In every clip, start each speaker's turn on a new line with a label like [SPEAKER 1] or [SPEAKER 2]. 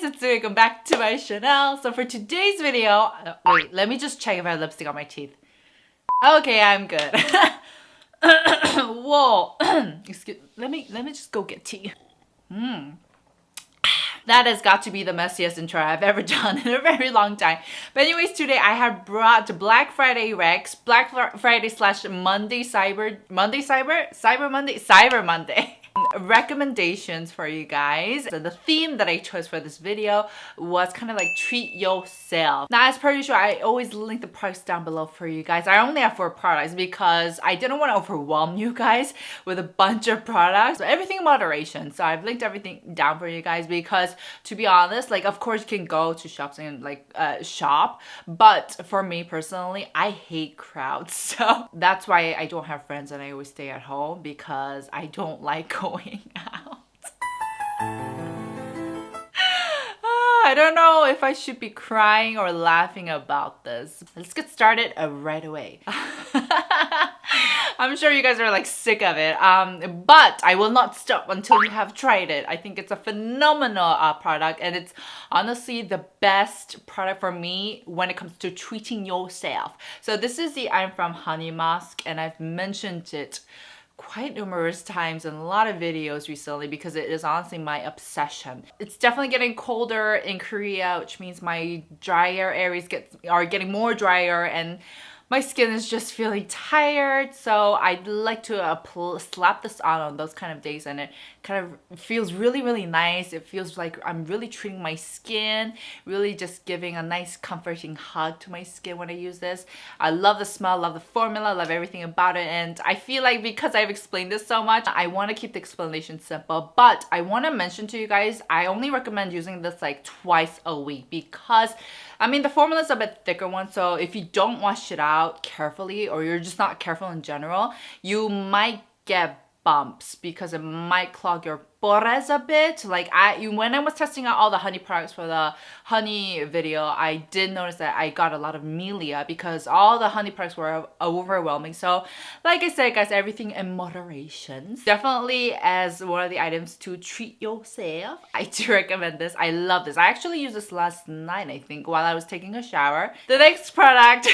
[SPEAKER 1] guys, it's welcome back to my channel. So for today's video, wait, let me just check if I have lipstick on my teeth. Okay, I'm good. Whoa, excuse, let me just go get tea. That has got to be the messiest intro I've ever done in a very long time. But anyways, today I have brought Black Friday Rex, Black Friday slash Monday Cyber Monday recommendations for you guys. So the theme that I chose for this video was kind of like treat yourself. Now, as per usual, I always link the price down below for you guys. I only have 4 products because I didn't want to overwhelm you guys with a bunch of products. So everything in moderation. So I've linked everything down for you guys because, to be honest, like, of course you can go to shops and like shop, but for me personally, I hate crowds. So that's why I don't have friends and I always stay at home, because I don't like going out. I don't know if I should be crying or laughing about this. Let's get started right away. I'm sure you guys are like sick of it, but I will not stop until you have tried it. I think it's a phenomenal product, and it's honestly the best product for me when it comes to treating yourself. So this is the I'm From Honey Mask, and I've mentioned it quite numerous times in a lot of videos recently because it is honestly my obsession. It's definitely getting colder in Korea, which means my drier areas are getting more drier, and my skin is just feeling tired. So I'd like to slap this on those kind of days, and it kind of feels really, really nice. It feels like I'm really treating my skin, really just giving a nice comforting hug to my skin when I use this. I love the smell, love the formula, love everything about it, and I feel like because I've explained this so much, I want to keep the explanation simple. But I want to mention to you guys, I only recommend using this like twice a week because, I mean, the formula is a bit thicker one, so if you don't wash it out carefully, or you're just not careful in general, you might get bumps because it might clog your pores a bit. Like when I was testing out all the honey products for the honey video, I did notice that I got a lot of milia because all the honey products were overwhelming. So like I said, guys, everything in moderation. Definitely as one of the items to treat yourself, I do recommend this. I love this. I actually used this last night, I think, while I was taking a shower. The next product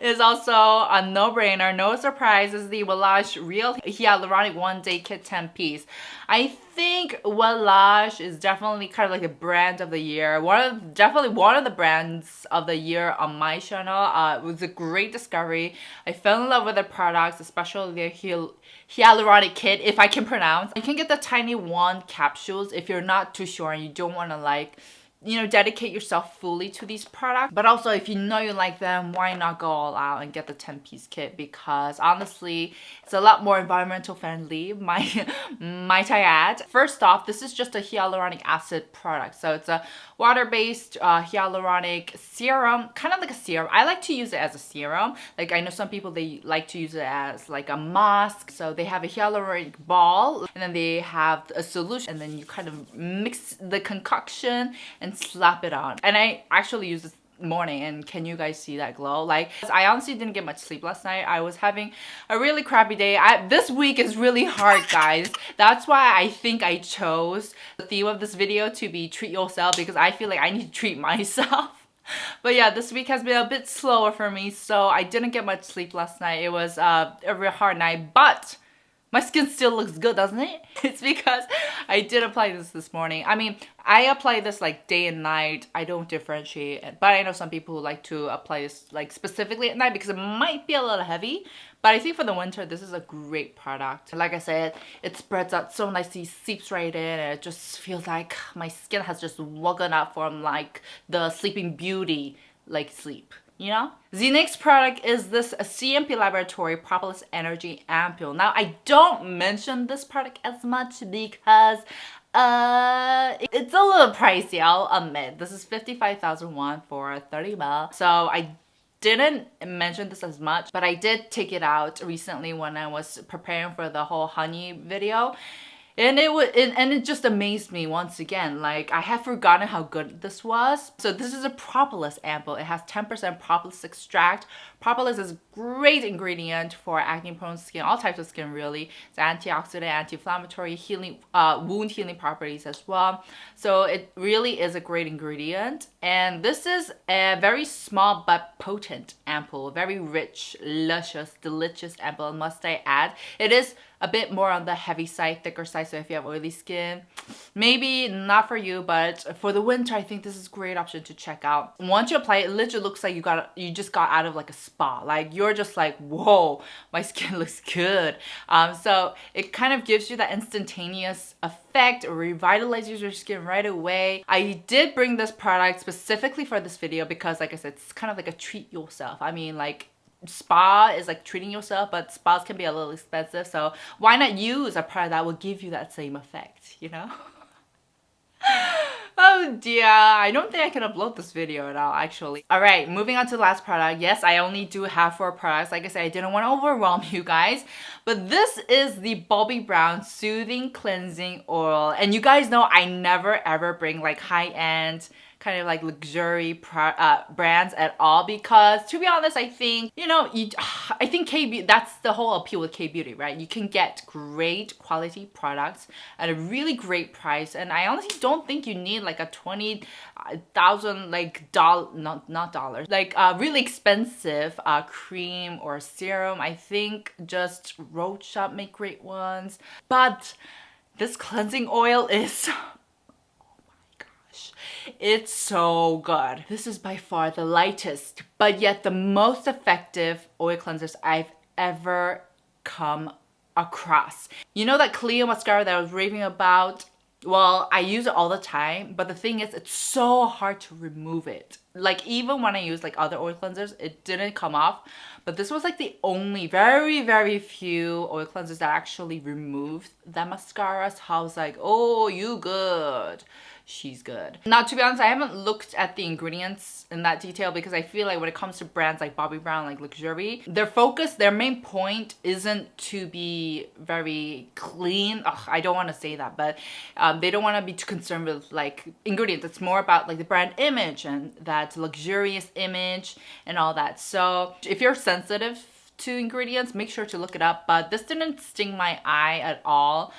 [SPEAKER 1] is also a no-brainer, no surprise, is the Wellage Real Hyaluronic One Day Kit 10-piece. I think Wellage is definitely kind of like the brand of the year. Definitely one of the brands of the year on my channel. It was a great discovery. I fell in love with the products, especially the Hyaluronic kit, if I can pronounce. You can get the tiny wand capsules if you're not too sure and you don't want to, like, you know, dedicate yourself fully to these products. But also, if you know you like them, why not go all out and get the 10-piece kit? Because honestly, it's a lot more environmental friendly, might I add. First off, this is just a hyaluronic acid product. So it's a water-based hyaluronic serum, kind of like a serum. I like to use it as a serum. Like, I know some people, they like to use it as like a mask. So they have a hyaluronic ball, and then they have a solution, and then you kind of mix the concoction and slap it on. And I actually use this morning, and can you guys see that glow? Like, I honestly didn't get much sleep last night. I was having a really crappy day. This week is really hard, guys. That's why I think I chose the theme of this video to be treat yourself, because I feel like I need to treat myself. But yeah, this week has been a bit slower for me, so I didn't get much sleep last night. It was a real hard night, but my skin still looks good, doesn't it? It's because I did apply this morning. I mean, I apply this like day and night. I don't differentiate it. But I know some people who like to apply this like specifically at night because it might be a little heavy. But I think for the winter, this is a great product. Like I said, it spreads out so nicely, seeps right in, and it just feels like my skin has just woken up from like the Sleeping Beauty like sleep. You know? The next product is this CMP Laboratory Propolis Energy Ampoule. Now, I don't mention this product as much because it's a little pricey, I'll admit. This is 55,000 won for 30 ml. So I didn't mention this as much, but I did take it out recently when I was preparing for the whole honey video. And it just amazed me once again. Like, I had forgotten how good this was. So this is a Propolis ampoule. It has 10% propolis extract. Propolis is a great ingredient for acne-prone skin, all types of skin really. It's antioxidant, anti-inflammatory, healing, wound healing properties as well. So it really is a great ingredient. And this is a very small but potent ampoule, very rich, luscious, delicious ampoule, must I add. It is a bit more on the heavy side, thicker side, so if you have oily skin, maybe not for you, but for the winter, I think this is a great option to check out. Once you apply it, it literally looks like you just got out of like a spa. Like, you're just like, whoa, my skin looks good. So it kind of gives you that instantaneous effect, revitalizes your skin right away. I did bring this product specifically for this video because, like I said, it's kind of like a treat yourself. I mean, like, spa is like treating yourself, but spas can be a little expensive, so why not use a product that will give you that same effect, you know? Oh dear, I don't think I can upload this video at all, actually. Alright, moving on to the last product. Yes, I only do have 4 products. Like I said, I didn't want to overwhelm you guys, but this is the Bobbi Brown Soothing Cleansing Oil. And you guys know I never ever bring like high-end kind of like luxury brands at all, because to be honest, I think, you know, I think that's the whole appeal with K-beauty, right? You can get great quality products at a really great price, and I honestly don't think you need like a 20,000 like not dollars, like really expensive cream or serum. I think just Road Shop make great ones, but this cleansing oil is it's so good. This is by far the lightest, but yet the most effective oil cleansers I've ever come across. You know that Clio mascara that I was raving about? Well, I use it all the time, but the thing is, it's so hard to remove it. Like, even when I use like other oil cleansers, it didn't come off. But this was like the only very few oil cleansers that actually removed that mascara. So I was like, oh, you good. She's good. Now, to be honest, I haven't looked at the ingredients in that detail because I feel like when it comes to brands like Bobbi Brown, like luxury, their main point isn't to be very clean. Ugh, I don't want to say that, but they don't want to be too concerned with like ingredients. It's more about like the brand image and that luxurious image and all that. So if you're sensitive to ingredients, make sure to look it up. But this didn't sting my eye at all.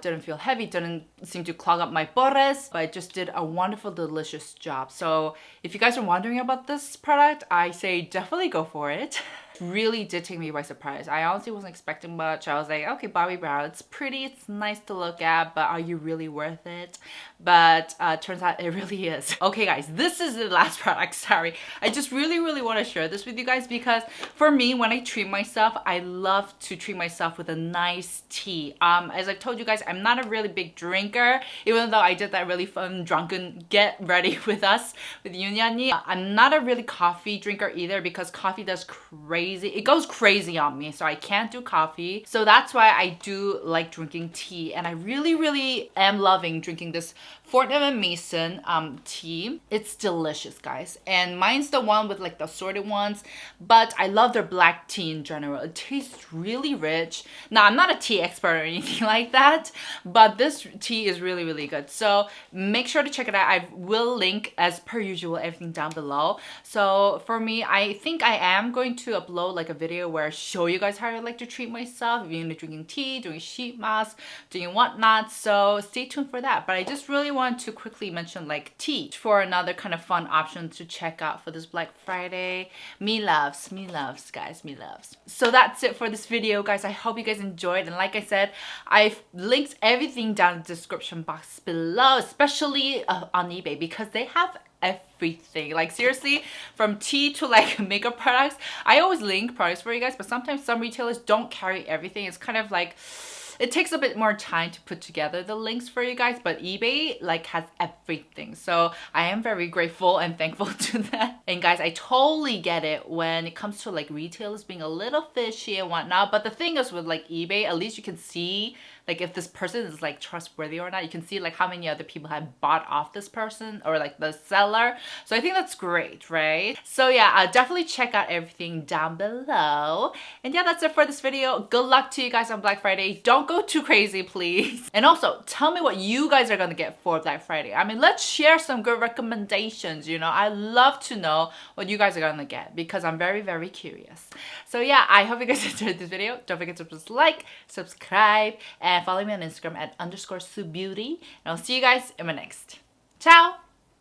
[SPEAKER 1] Didn't feel heavy, didn't seem to clog up my pores, but it just did a wonderful, delicious job. So if you guys are wondering about this product, I say definitely go for it. Really did take me by surprise. I honestly wasn't expecting much. I was like, okay, Bobbi Brown, it's pretty, it's nice to look at, but are you really worth it? But turns out it really is. Okay guys, this is the last product, sorry. I just really want to share this with you guys because for me, when I treat myself, I love to treat myself with a nice tea. As I've told you guys, I'm not a really big drinker, even though I did that really fun drunken get ready with us with Yunyani. I'm not a really coffee drinker either because coffee does crazy. It goes crazy on me, so I can't do coffee. So that's why I do like drinking tea, and I really am loving drinking this Fortnum Mason tea. It's delicious, guys, and mine's the one with like the assorted ones, but I love their black tea in general. It tastes really rich. Now, I'm not a tea expert or anything like that, but this tea is really good. So make sure to check it out. I will link, as per usual, everything down below. So for me, I think I am going to upload like a video where I show you guys how I like to treat myself, you know, drinking tea, doing sheet masks, doing whatnot. So stay tuned for that. But I just really want to quickly mention like tea for another kind of fun option to check out for this Black Friday. Me loves, guys, me loves. So that's it for this video, guys. I hope you guys enjoyed, and like I said, I've linked everything down in the description box below, especially on eBay, because they have everything. Like seriously, from tea to like makeup products. I always link products for you guys, but sometimes some retailers don't carry everything. It's kind of like, it takes a bit more time to put together the links for you guys, but eBay like has everything. So I am very grateful and thankful to that. And guys, I totally get it when it comes to like retailers being a little fishy and whatnot. But the thing is with like eBay, at least you can see like if this person is like trustworthy or not. You can see like how many other people have bought off this person or like the seller. So I think that's great, right? So yeah, definitely check out everything down below. And yeah, that's it for this video. Good luck to you guys on Black Friday. Don't go too crazy, please. And also, tell me what you guys are gonna get for Black Friday. I mean, let's share some good recommendations, you know. I love to know what you guys are gonna get because I'm very, very curious. So yeah, I hope you guys enjoyed this video. Don't forget to press like, subscribe, and follow me on Instagram at _Soobeauty. And I'll see you guys in my next. Ciao!